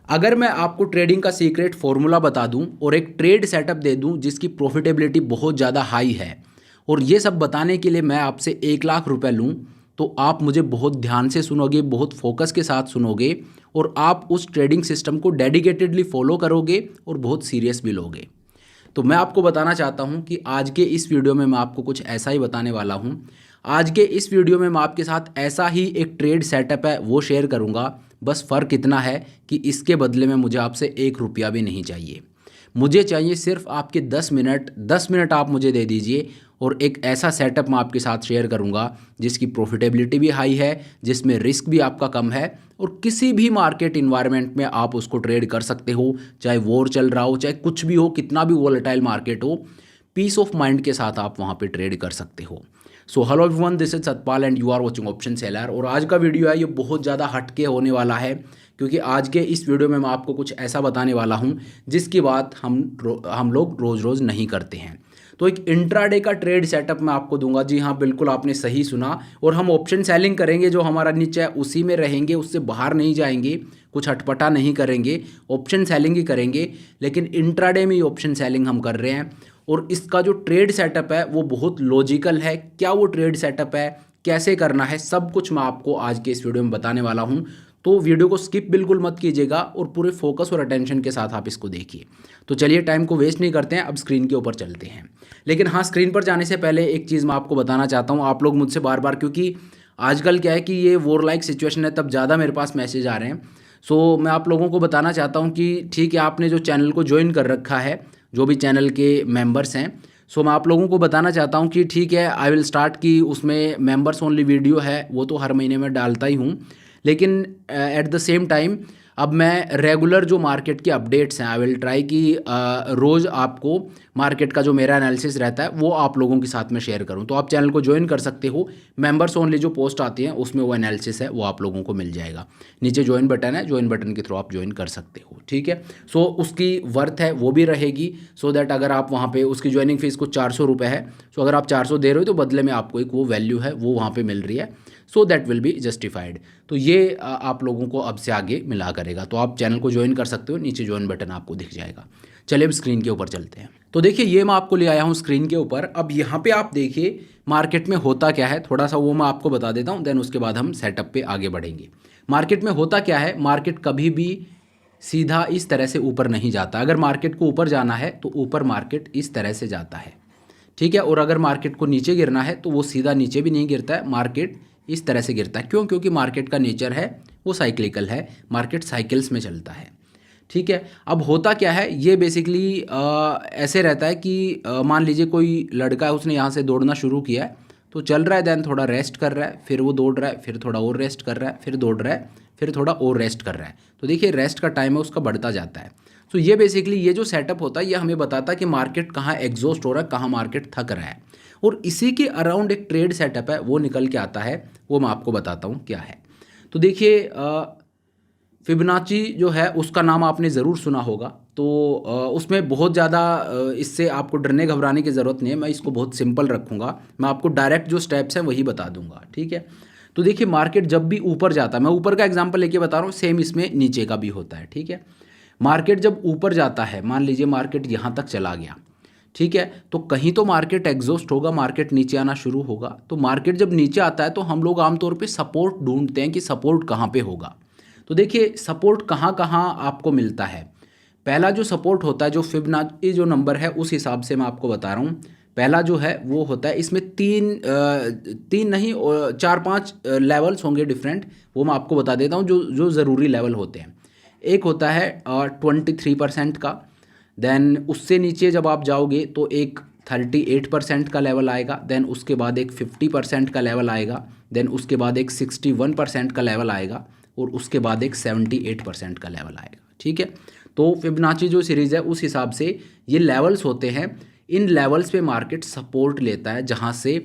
अगर मैं आपको ट्रेडिंग का सीक्रेट फॉर्मूला बता दूं और एक ट्रेड सेटअप दे दूं जिसकी प्रॉफिटेबिलिटी बहुत ज़्यादा हाई है, और ये सब बताने के लिए मैं आपसे 1 लाख रुपए लूं, तो आप मुझे बहुत ध्यान से सुनोगे, बहुत फोकस के साथ सुनोगे, और आप उस ट्रेडिंग सिस्टम को डेडिकेटेडली फॉलो करोगे और बहुत सीरियस भी लोगे। तो मैं आपको बताना चाहता हूं कि आज के इस वीडियो में मैं आपको कुछ ऐसा ही बताने वाला हूं। आज के इस वीडियो में मैं आपके साथ ऐसा ही एक ट्रेड सेटअप है वो शेयर करूंगा। बस फ़र्क इतना है कि इसके बदले में मुझे आपसे 1 रुपया भी नहीं चाहिए। मुझे चाहिए सिर्फ आपके 10 मिनट। 10 मिनट आप मुझे दे दीजिए और एक ऐसा सेटअप मैं आपके साथ शेयर करूंगा जिसकी प्रॉफिटेबिलिटी भी हाई है, जिसमें रिस्क भी आपका कम है, और किसी भी मार्केट इन्वायरमेंट में आप उसको ट्रेड कर सकते हो। चाहे वॉर चल रहा हो, चाहे कुछ भी हो, कितना भी वोलेटाइल मार्केट हो, पीस ऑफ माइंड के साथ आप वहाँ पे ट्रेड कर सकते हो। So hello everyone, this is Satpal and you are watching option seller. और आज का वीडियो है ये बहुत ज़्यादा हटके होने वाला है, क्योंकि आज के इस वीडियो में मैं आपको कुछ ऐसा बताने वाला हूँ जिसकी बात हम लोग रोज़ रोज़ नहीं करते हैं। तो एक इंट्राडे का ट्रेड सेटअप मैं आपको दूंगा। जी हाँ, बिल्कुल आपने सही सुना। और हम ऑप्शन सेलिंग करेंगे, जो हमारा नीचे है उसी में रहेंगे, उससे बाहर नहीं जाएंगे, कुछ अटपटा नहीं करेंगे, ऑप्शन सेलिंग ही करेंगे। लेकिन इंट्राडे में ही ऑप्शन सेलिंग हम कर रहे हैं। और इसका जो ट्रेड सेटअप है वो बहुत लॉजिकल है। क्या वो ट्रेड सेटअप है, कैसे करना है, सब कुछ मैं आपको आज के इस वीडियो में बताने वाला हूँ। तो वीडियो को स्किप बिल्कुल मत कीजिएगा और पूरे फोकस और अटेंशन के साथ आप इसको देखिए। तो चलिए टाइम को वेस्ट नहीं करते हैं, अब स्क्रीन के ऊपर चलते हैं। लेकिन हाँ, स्क्रीन पर जाने से पहले एक चीज़ मैं आपको बताना चाहता हूँ। आप लोग मुझसे बार बार, क्योंकि आजकल क्या है कि ये वॉर लाइक सिचुएशन है, तब ज़्यादा मेरे पास मैसेज आ रहे हैं। सो मैं आप लोगों को बताना चाहता हूँ कि ठीक है, आपने जो चैनल को ज्वाइन कर रखा है, जो भी चैनल के मेंबर्स हैं, सो मैं आप लोगों को बताना चाहता हूँ कि ठीक है, आई विल स्टार्ट की उसमें मेंबर्स ओनली वीडियो है, वो तो हर महीने में डालता ही हूँ। लेकिन एट द सेम टाइम अब मैं रेगुलर जो मार्केट के अपडेट्स हैं, आई विल ट्राई कि रोज़ आपको मार्केट का जो मेरा एनालिसिस रहता है वो आप लोगों के साथ में शेयर करूं। तो आप चैनल को ज्वाइन कर सकते हो। मेंबर्स ओनली जो पोस्ट आती हैं उसमें वो एनालिसिस है वो आप लोगों को मिल जाएगा। नीचे ज्वाइन बटन है, ज्वाइन बटन के थ्रू आप ज्वाइन कर सकते हो। ठीक है, सो उसकी वर्थ है वो भी रहेगी। सो दैट अगर आप वहाँ पे, उसकी ज्वाइनिंग फीस कुछ 400 रुपये है। सो अगर आप 400 दे रहे हो तो बदले में आपको एक वो वैल्यू है वो वहाँ पर मिल रही है। So that will be justified. तो ये आप लोगों को अब से आगे मिला करेगा। तो आप चैनल को ज्वाइन कर सकते हो, नीचे ज्वाइन बटन आपको दिख जाएगा। चलिए अब स्क्रीन के ऊपर चलते हैं। तो देखिए, ये मैं आपको ले आया हूँ स्क्रीन के ऊपर। अब यहाँ पे आप देखिए मार्केट में होता क्या है, थोड़ा सा वो मैं आपको बता देता हूँ, देन उसके बाद हम सेटअप पे आगे बढ़ेंगे। मार्केट में होता क्या है, मार्केट कभी भी सीधा इस तरह से ऊपर नहीं जाता। अगर मार्केट को ऊपर जाना है तो ऊपर मार्केट इस तरह से जाता है। ठीक है, और अगर मार्केट को नीचे गिरना है तो वो सीधा नीचे भी नहीं गिरता है, मार्केट इस तरह से गिरता है। क्यों? क्योंकि मार्केट का नेचर है वो साइक्लिकल है, मार्केट साइकिल्स में चलता है। ठीक है, अब होता क्या है, ये बेसिकली ऐसे रहता है कि मान लीजिए कोई लड़का है, उसने यहाँ से दौड़ना शुरू किया है, तो चल रहा है, देन थोड़ा रेस्ट कर रहा है, फिर वो दौड़ रहा है, फिर थोड़ा और रेस्ट कर रहा है, फिर दौड़ रहा है, फिर थोड़ा और रेस्ट कर रहा है। तो देखिए रेस्ट का टाइम है उसका बढ़ता जाता है। तो ये बेसिकली ये जो सेटअप होता है ये हमें बताता है कि मार्केट कहाँ एग्जॉस्ट हो रहा है, कहाँ मार्केट थक रहा है। और इसी के अराउंड एक ट्रेड सेटअप है वो निकल के आता है, वो मैं आपको बताता हूँ क्या है। तो देखिए, फिबोनाची जो है उसका नाम आपने ज़रूर सुना होगा। तो उसमें बहुत ज़्यादा इससे आपको डरने घबराने की ज़रूरत नहीं है। मैं इसको बहुत सिंपल रखूँगा, मैं आपको डायरेक्ट जो स्टेप्स हैं वही बता दूंगा। ठीक है, तो देखिए मार्केट जब भी ऊपर जाता है, मैं ऊपर का एग्जांपल लेके बता रहा हूँ, सेम इसमें नीचे का भी होता है। ठीक है, मार्केट जब ऊपर जाता है, मान लीजिए मार्केट यहाँ तक चला गया, ठीक है, तो कहीं तो मार्केट एग्जॉस्ट होगा, मार्केट नीचे आना शुरू होगा। तो मार्केट जब नीचे आता है तो हम लोग आमतौर पे सपोर्ट ढूंढते हैं कि सपोर्ट कहाँ पे होगा। तो देखिए सपोर्ट कहाँ कहाँ आपको मिलता है। पहला जो सपोर्ट होता है, जो फिबोनाची जो नंबर है उस हिसाब से मैं आपको बता रहा हूँ। पहला जो है वो होता है, इसमें तीन नहीं और 4-5 लेवल्स होंगे डिफरेंट, वो मैं आपको बता देता हूँ जो जो ज़रूरी लेवल होते हैं। एक होता है 23% का, देन उससे नीचे जब आप जाओगे तो एक 38% का लेवल आएगा, देन उसके बाद एक 50% का लेवल आएगा, देन उसके बाद एक 61% का लेवल आएगा, और उसके बाद एक 78% का लेवल आएगा। ठीक है, तो फिबोनाची जो सीरीज़ है उस हिसाब से ये लेवल्स होते हैं। इन लेवल्स पे मार्केट सपोर्ट लेता है, जहाँ से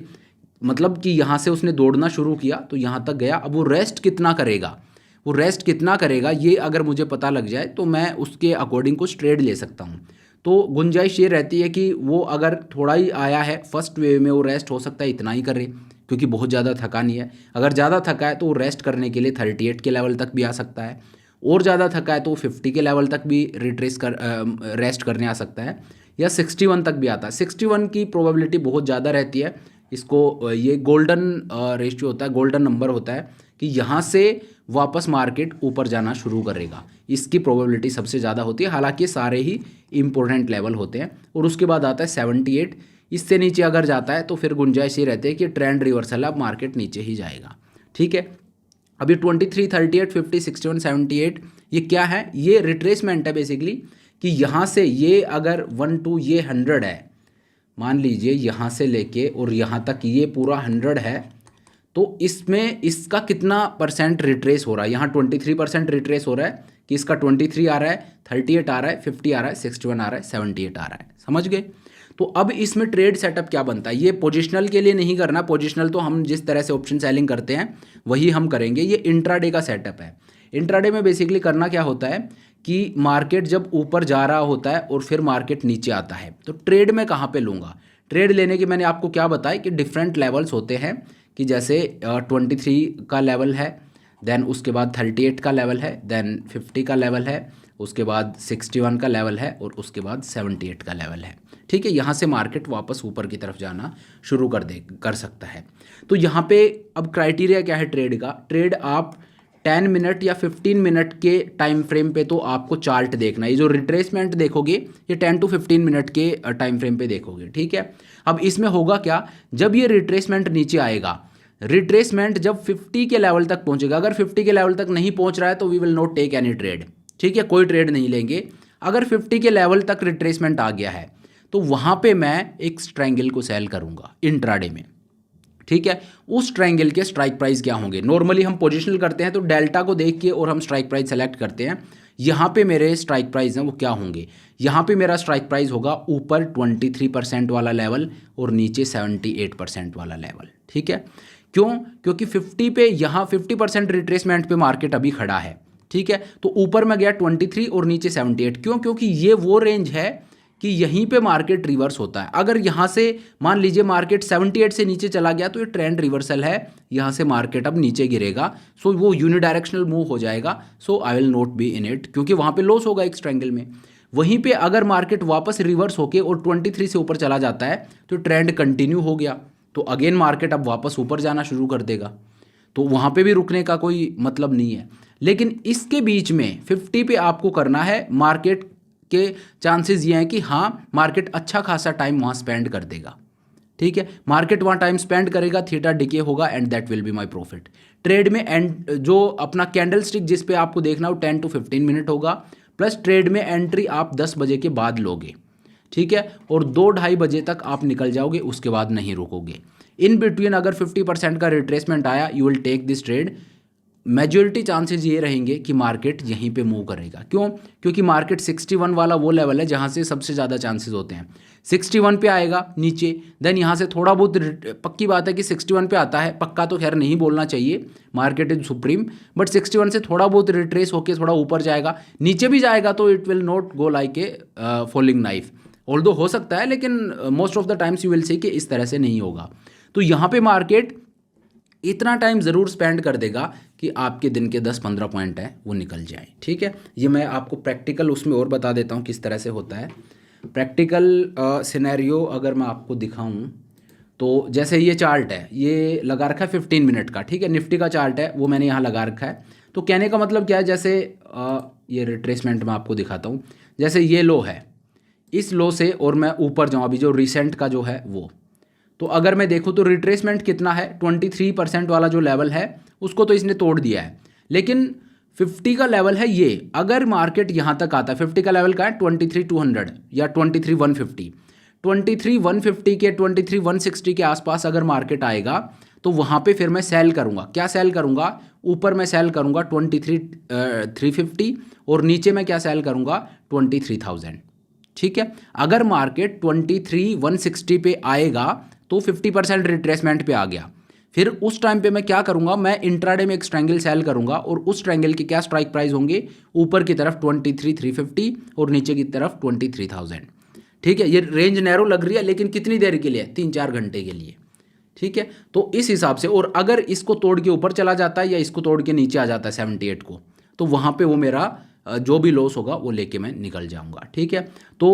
मतलब कि यहाँ से उसने दौड़ना शुरू किया तो यहाँ तक गया। अब वो रेस्ट कितना करेगा, वो रेस्ट कितना करेगा ये अगर मुझे पता लग जाए तो मैं उसके अकॉर्डिंग कुछ ट्रेड ले सकता हूँ। तो गुंजाइश ये रहती है कि वो अगर थोड़ा ही आया है फर्स्ट वेव में, वो रेस्ट हो सकता है इतना ही करे, क्योंकि बहुत ज़्यादा थका नहीं है। अगर ज़्यादा थका है तो वो रेस्ट करने के लिए 38 के लेवल तक भी आ सकता है, और ज़्यादा थका है तो 50 के लेवल तक भी रेस्ट करने आ सकता है, या 61 तक भी आता है। 61 की प्रोबेबिलिटी बहुत ज़्यादा रहती है। इसको ये गोल्डन रेशियो होता है, गोल्डन नंबर होता है कि यहाँ से वापस मार्केट ऊपर जाना शुरू करेगा, इसकी प्रोबेबिलिटी सबसे ज़्यादा होती है। हालांकि सारे ही इंपॉर्टेंट लेवल होते हैं। और उसके बाद आता है 78। इससे नीचे अगर जाता है तो फिर गुंजाइश ये रहती है कि ट्रेंड रिवर्सल है, अब मार्केट नीचे ही जाएगा। ठीक है, अभी 23, 38, 50, 61, 78 ये क्या है? ये रिट्रेसमेंट है बेसिकली, कि यहाँ से ये अगर 1 2 ये 100 है, मान लीजिए यहाँ से लेके और यहाँ तक ये पूरा 100 है, तो इसमें इसका कितना परसेंट रिट्रेस हो रहा है? यहाँ 23% रिट्रेस हो रहा है कि इसका 23 आ रहा है, 38 आ रहा है, 50 आ रहा है, 61 आ रहा है, 78 आ रहा है। समझ गए? तो अब इसमें ट्रेड सेटअप क्या बनता है? ये पोजिशनल के लिए नहीं करना, पोजिशनल तो हम जिस तरह से ऑप्शन सेलिंग करते हैं वही हम करेंगे। ये इंट्राडे का सेटअप है। इंट्राडे में बेसिकली करना क्या होता है कि मार्केट जब ऊपर जा रहा होता है और फिर मार्केट नीचे आता है, तो ट्रेड में कहाँ पे लूँगा? ट्रेड लेने की मैंने आपको क्या बताया कि डिफरेंट लेवल्स होते हैं, कि जैसे 23 का लेवल है, देन उसके बाद 38 का लेवल है, देन 50 का लेवल है, उसके बाद 61 का लेवल है और उसके बाद 78 का लेवल है। ठीक है, यहाँ से मार्केट वापस ऊपर की तरफ जाना शुरू कर सकता है। तो यहाँ पे अब क्राइटेरिया क्या है ट्रेड का? ट्रेड आप 10 मिनट या 15 मिनट के टाइम फ्रेम पे तो आपको चार्ट देखना है। ये जो रिट्रेसमेंट देखोगे ये 10 to 15 मिनट के टाइम फ्रेम पे देखोगे। ठीक है, अब इसमें होगा क्या, जब ये रिट्रेसमेंट नीचे आएगा, रिट्रेसमेंट जब 50 के लेवल तक पहुंचेगा, अगर 50 के लेवल तक नहीं पहुंच रहा है तो we will not take any trade. ठीक है, कोई ट्रेड नहीं लेंगे। अगर 50 के लेवल तक रिट्रेसमेंट आ गया है तो वहाँ पे मैं एक ट्रायंगल को सेल करूँगा इंट्राडे में। ठीक है, उस ट्रायंगल के स्ट्राइक प्राइस क्या होंगे? नॉर्मली हम पोजिशनल करते हैं तो डेल्टा को देख के और हम स्ट्राइक प्राइस सेलेक्ट करते हैं। यहाँ पे मेरे स्ट्राइक प्राइस हैं वो क्या होंगे? यहाँ पे मेरा स्ट्राइक प्राइस होगा ऊपर 23% वाला लेवल और नीचे 78% वाला लेवल। ठीक है, क्यों? क्योंकि 50 पे यहाँ 50% रिट्रेसमेंट पे मार्केट अभी खड़ा है। ठीक है, तो ऊपर में गया 23 और नीचे 78। क्यों? क्योंकि ये वो रेंज है कि यहीं पे मार्केट रिवर्स होता है। अगर यहाँ से मान लीजिए मार्केट 78 से नीचे चला गया तो ये ट्रेंड रिवर्सल है, यहाँ से मार्केट अब नीचे गिरेगा, सो वो यूनिडायरेक्शनल मूव हो जाएगा। So I will not be in it, क्योंकि वहाँ पे लॉस होगा एक ट्रायंगल में। वहीं पे अगर मार्केट वापस रिवर्स होके और 23 से ऊपर चला जाता है तो ट्रेंड कंटिन्यू हो गया, तो अगेन मार्केट अब वापस ऊपर जाना शुरू कर देगा, तो वहाँ पे भी रुकने का कोई मतलब नहीं है। लेकिन इसके बीच में 50 पे आपको करना है, मार्केट के चांसेस ये हैं कि हाँ मार्केट अच्छा खासा टाइम वहाँ स्पेंड कर देगा। ठीक है, मार्केट वहाँ टाइम स्पेंड करेगा, थीटा डिके होगा and that will be my profit. Trade में एंड जो अपना कैंडल स्टिक जिस पे आपको देखना हो 10 to 15 मिनट होगा, प्लस ट्रेड में एंट्री आप 10 बजे के बाद लोगे। ठीक है, और 2-2:30 बजे तक आप निकल जाओगे, उसके बाद नहीं रुकोगे। इन बिटवीन अगर 50% का रिट्रेसमेंट आया, you will take this trade. Majority chances ये रहेंगे कि मार्केट यहीं पे मूव करेगा। क्यों? क्योंकि मार्केट 61 वाला वो लेवल है जहाँ से सबसे ज़्यादा चांसेस होते हैं। 61 पे आएगा नीचे, देन यहाँ से थोड़ा बहुत पक्की बात है कि 61 पे आता है, पक्का तो खैर नहीं बोलना चाहिए, मार्केट इज सुप्रीम, बट 61 से थोड़ा बहुत रिट्रेस होकर थोड़ा ऊपर जाएगा, नीचे भी जाएगा तो it will not go like a falling knife. Although हो सकता है, लेकिन most of the times you will see कि इस तरह से नहीं होगा। तो यहाँ पे मार्केट इतना टाइम ज़रूर स्पेंड कर देगा कि आपके दिन के 10-15 पॉइंट है वो निकल जाए। ठीक है, ये मैं आपको प्रैक्टिकल उसमें और बता देता हूँ किस तरह से होता है। प्रैक्टिकल सिनेरियो अगर मैं आपको दिखाऊं तो जैसे ये चार्ट है, ये लगा रखा है 15 मिनट का। ठीक है, निफ्टी का चार्ट है वो मैंने यहाँ लगा रखा है। तो कहने का मतलब क्या है, जैसे ये रिट्रेसमेंट मैं आपको दिखाता हूँ। जैसे ये लो है, इस लो से और मैं ऊपर जाऊँ, अभी जो रिसेंट का जो है वो, तो अगर मैं देखूँ तो रिट्रेसमेंट कितना है, 23% वाला जो लेवल है उसको तो इसने तोड़ दिया है, लेकिन 50 का लेवल है ये। अगर मार्केट यहाँ तक आता है, 50 का लेवल का है 23,200 या 23,150, 23,150 के 23,160 के आसपास अगर मार्केट आएगा तो वहाँ पे फिर मैं सेल करूँगा। क्या सेल करूँगा? ऊपर मैं सेल करूँगा 23,350 और नीचे मैं क्या सेल करूँगा 23,000। ठीक है, अगर मार्केट 23,160 पे आएगा तो 50% रिट्रेसमेंट पे आ गया, फिर उस टाइम पे मैं क्या करूंगा, मैं इंट्राडे में एक ट्रायंगल सेल करूंगा और उस ट्रायंगल के क्या स्ट्राइक प्राइस होंगे, ऊपर की तरफ 23,350 और नीचे की तरफ 23,000। ठीक है, ये रेंज नैरो लग रही है लेकिन कितनी देर के लिए? 3-4 घंटे के लिए। ठीक है, तो इस हिसाब से, और अगर इसको तोड़ के ऊपर चला जाता है या इसको तोड़ के नीचे आ जाता है 78 को, तो वहाँ पे वो मेरा जो भी लॉस होगा वो लेके मैं निकल जाऊँगा, ठीक है। तो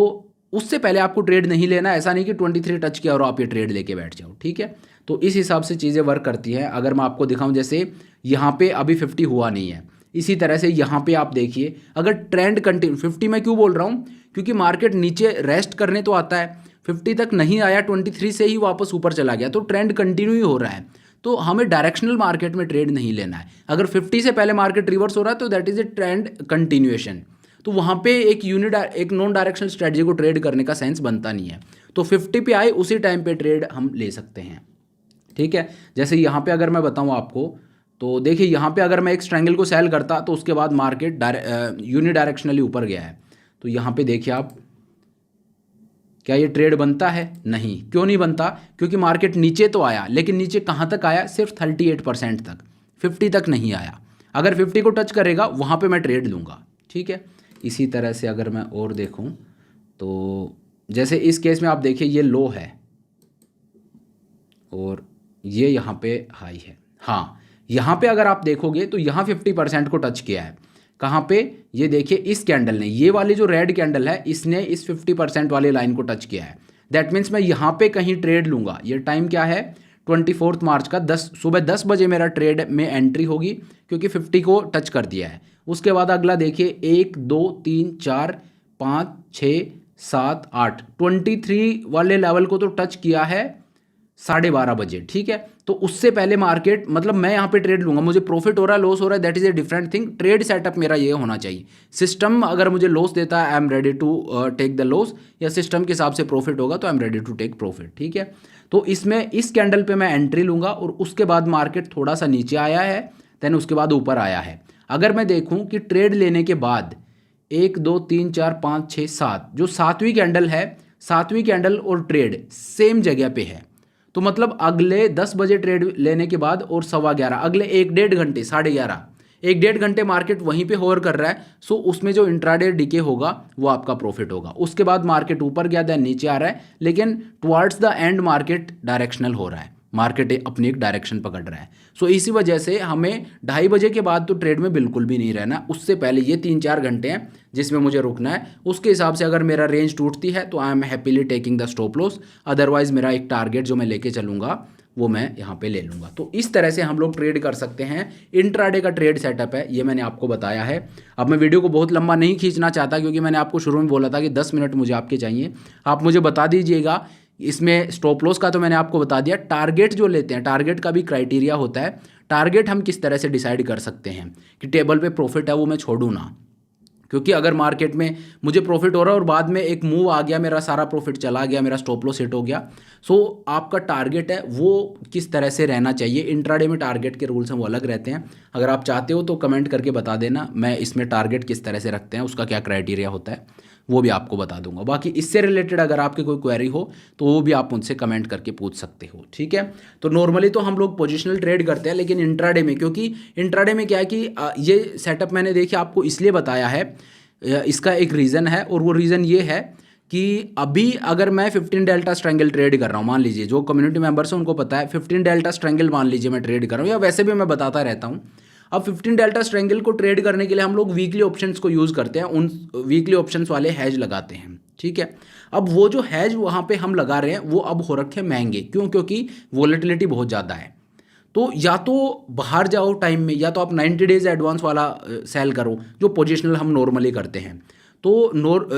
उससे पहले आपको ट्रेड नहीं लेना, ऐसा नहीं कि 23 टच किया और आप ये ट्रेड लेके बैठ जाओ, ठीक है। तो इस हिसाब से चीज़ें वर्क करती हैं। अगर मैं आपको दिखाऊं, जैसे यहाँ पे अभी 50 हुआ नहीं है, इसी तरह से यहाँ पे आप देखिए, अगर ट्रेंड कंटिन्यू 50 मैं क्यों बोल रहा हूँ, क्योंकि मार्केट नीचे रेस्ट करने तो आता है, 50 तक नहीं आया, 23 से ही वापस ऊपर चला गया, तो ट्रेंड कंटिन्यू ही हो रहा है। तो हमें डायरेक्शनल मार्केट में ट्रेड नहीं लेना है। अगर 50 से पहले मार्केट रिवर्स हो रहा है तो that is a trend continuation, तो वहाँ पे एक नॉन डायरेक्शनल स्ट्रेटजी को ट्रेड करने का सेंस बनता नहीं है। तो 50 पे आए उसी टाइम पे ट्रेड हम ले सकते हैं, ठीक है। जैसे यहाँ पे अगर मैं बताऊँ आपको, तो देखिए यहाँ पे अगर मैं एक स्ट्रैंगल को सेल करता तो उसके बाद मार्केट यूनिडायरेक्शनली ऊपर गया है, तो यहाँ पे देखिए आप, क्या ये ट्रेड बनता है? नहीं। क्यों नहीं बनता? क्योंकि मार्केट नीचे तो आया, लेकिन नीचे कहाँ तक आया? सिर्फ 38% तक, 50 तक नहीं आया। अगर 50 को टच करेगा वहाँ पे मैं ट्रेड लूँगा, ठीक है। इसी तरह से अगर मैं और देखूँ, तो जैसे इस केस में आप देखिए ये लो है और ये यहाँ पे हाई है। हाँ, यहाँ पे अगर आप देखोगे तो यहाँ 50% को टच किया है। कहाँ पे? ये देखिए इस कैंडल ने, ये वाली जो रेड कैंडल है, इसने इस 50% वाली लाइन को टच किया है। दैट मीन्स मैं यहाँ पे कहीं ट्रेड लूँगा। ये टाइम क्या है? 24 मार्च का सुबह 10 बजे मेरा ट्रेड में एंट्री होगी, क्योंकि 50 को टच कर दिया है। उसके बाद अगला देखिए 1 2 3 4 5 6 7 8, 23 वाले लेवल को तो टच किया है 12:30 बजे, ठीक है। तो उससे पहले मार्केट, मतलब मैं यहाँ पे ट्रेड लूँगा, मुझे प्रॉफिट हो रहा है लॉस हो रहा है, that is a different thing. Trade setup मेरा ये होना चाहिए। सिस्टम अगर मुझे लॉस देता है, I am ready to take the loss, या सिस्टम के हिसाब से प्रॉफिट होगा तो I am ready to take profit, ठीक है। तो इसमें इस कैंडल पे मैं एंट्री लूँगा और उसके बाद मार्केट थोड़ा सा नीचे आया है, देन उसके बाद ऊपर आया है। अगर मैं देखूँ कि ट्रेड लेने के बाद 1 2 3 4 5 6 7, जो 7वीं कैंडल है, 7वीं कैंडल और ट्रेड सेम जगह पे है, तो मतलब अगले 10 बजे ट्रेड लेने के बाद और 11:15, अगले 1-1.5 घंटे, 11:30, 1-1.5 घंटे मार्केट वहीं पे होवर कर रहा है। सो उसमें जो इंट्राडे डीके होगा वो आपका प्रॉफिट होगा। उसके बाद मार्केट ऊपर गया, देन नीचे आ रहा है, लेकिन towards the end market directional हो रहा है, मार्केट अपनी एक डायरेक्शन पकड़ रहा है। सो इसी वजह से हमें 2:30 बजे के बाद तो ट्रेड में बिल्कुल भी नहीं रहना। उससे पहले ये 3-4 घंटे हैं जिसमें मुझे रुकना है। उसके हिसाब से अगर मेरा रेंज टूटती है तो I M happily taking the stop loss, otherwise मेरा एक टारगेट जो मैं लेके चलूँगा वो मैं यहाँ पे ले लूँगा। तो इस तरह से हम लोग ट्रेड कर सकते हैं। इंट्राडे का ट्रेड सेटअप है, ये मैंने आपको बताया है। अब मैं वीडियो को बहुत लंबा नहीं खींचना चाहता, क्योंकि मैंने आपको शुरू में बोला था कि 10 मिनट मुझे आपके चाहिए। आप मुझे बता दीजिएगा, इसमें स्टॉप लॉस का तो मैंने आपको बता दिया, टारगेट जो लेते हैं, टारगेट का भी क्राइटेरिया होता है। टारगेट हम किस तरह से डिसाइड कर सकते हैं कि टेबल पे प्रॉफिट है वो मैं छोड़ूँ ना, क्योंकि अगर मार्केट में मुझे प्रॉफिट हो रहा है और बाद में एक मूव आ गया, मेरा सारा प्रॉफिट चला गया, मेरा स्टॉप लॉस हिट हो गया। सो आपका टारगेट है वो किस तरह से रहना चाहिए। इंट्राडे में टारगेट के रूल्स हैं वो अलग रहते हैं। अगर आप चाहते हो तो कमेंट करके बता देना, मैं इसमें टारगेट किस तरह से रखते हैं, उसका क्या क्राइटेरिया होता है, वो भी आपको बता दूंगा। बाकी इससे रिलेटेड अगर आपकी कोई क्वेरी हो तो वो भी आप मुझसे कमेंट करके पूछ सकते हो, ठीक है। तो नॉर्मली तो हम लोग पोजिशनल ट्रेड करते हैं, लेकिन इंट्राडे में, क्योंकि इंट्राडे में क्या है कि ये सेटअप मैंने देखिए आपको इसलिए बताया है, इसका एक रीज़न है, और वो रीज़न ये है कि अभी अगर मैं 15 डेल्टा स्ट्रैंगल ट्रेड कर रहा हूँ, मान लीजिए जो कम्युनिटी मेंबर्स हैं उनको पता है 15 डेल्टा स्ट्रैंगल मान लीजिए मैं ट्रेड कर रहा हूँ, या वैसे भी मैं बताता रहता हूँ। अब 15 डेल्टा स्ट्रैंगल को ट्रेड करने के लिए हम लोग वीकली ऑप्शंस को यूज़ करते हैं, उन वीकली ऑप्शंस वाले हैज लगाते हैं, ठीक है। अब वो जो हैज वहाँ पे हम लगा रहे हैं वो अब हो रखे महंगे, क्यों? क्योंकि वॉलेटिलिटी बहुत ज़्यादा है। तो या तो बाहर जाओ टाइम में, या तो आप 90 डेज एडवांस वाला सेल करो, जो पोजिशनल हम नॉर्मली करते हैं। तो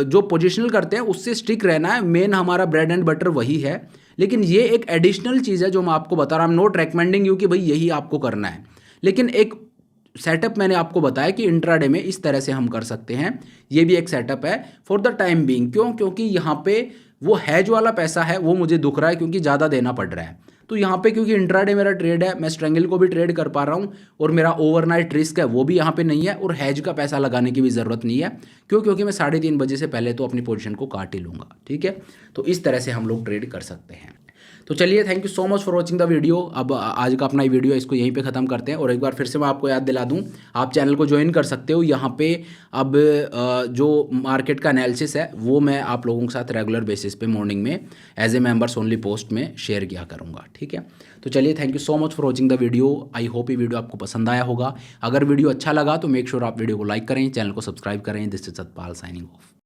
जो पोजिशनल करते हैं उससे स्टिक रहना है, मेन हमारा ब्रेड एंड बटर वही है। लेकिन ये एक एडिशनल चीज़ है जो मैं आपको बता रहा हूँ, नॉट रेकमेंडिंग यू कि भाई यही आपको करना है, लेकिन एक सेटअप मैंने आपको बताया कि इंट्राडे में इस तरह से हम कर सकते हैं। ये भी एक सेटअप है फॉर द टाइम बीइंग। क्यों? क्योंकि यहाँ पे वो हैज वाला पैसा है वो मुझे दुख रहा है, क्योंकि ज़्यादा देना पड़ रहा है। तो यहाँ पे क्योंकि इंट्राडे मेरा ट्रेड है, मैं स्ट्रैंगल को भी ट्रेड कर पा रहा हूँ, और मेरा ओवरनाइट रिस्क है वो भी यहाँ पे नहीं है, और हैज का पैसा लगाने की भी ज़रूरत नहीं है। क्यों? क्योंकि मैं 3:30 बजे से पहले तो अपनी पोजीशन को काट ही लूँगा, ठीक है। तो इस तरह से हम लोग ट्रेड कर सकते हैं। तो चलिए, thank you so much for watching the video. अब आज का अपना वीडियो इसको यहीं पे ख़त्म करते हैं। और एक बार फिर से मैं आपको याद दिला दूं, आप चैनल को ज्वाइन कर सकते हो। यहाँ पे अब जो मार्केट का एनालिसिस है वो मैं आप लोगों के साथ रेगुलर बेसिस पे मॉर्निंग में as a members only post में शेयर किया करूँगा, ठीक है। तो चलिए, thank you so much for watching the video. I hope ये वीडियो आपको पसंद आया होगा। अगर वीडियो अच्छा लगा तो मेक श्योर आप वीडियो को लाइक करें, चैनल को सब्सक्राइब करें। This is Satpal signing of.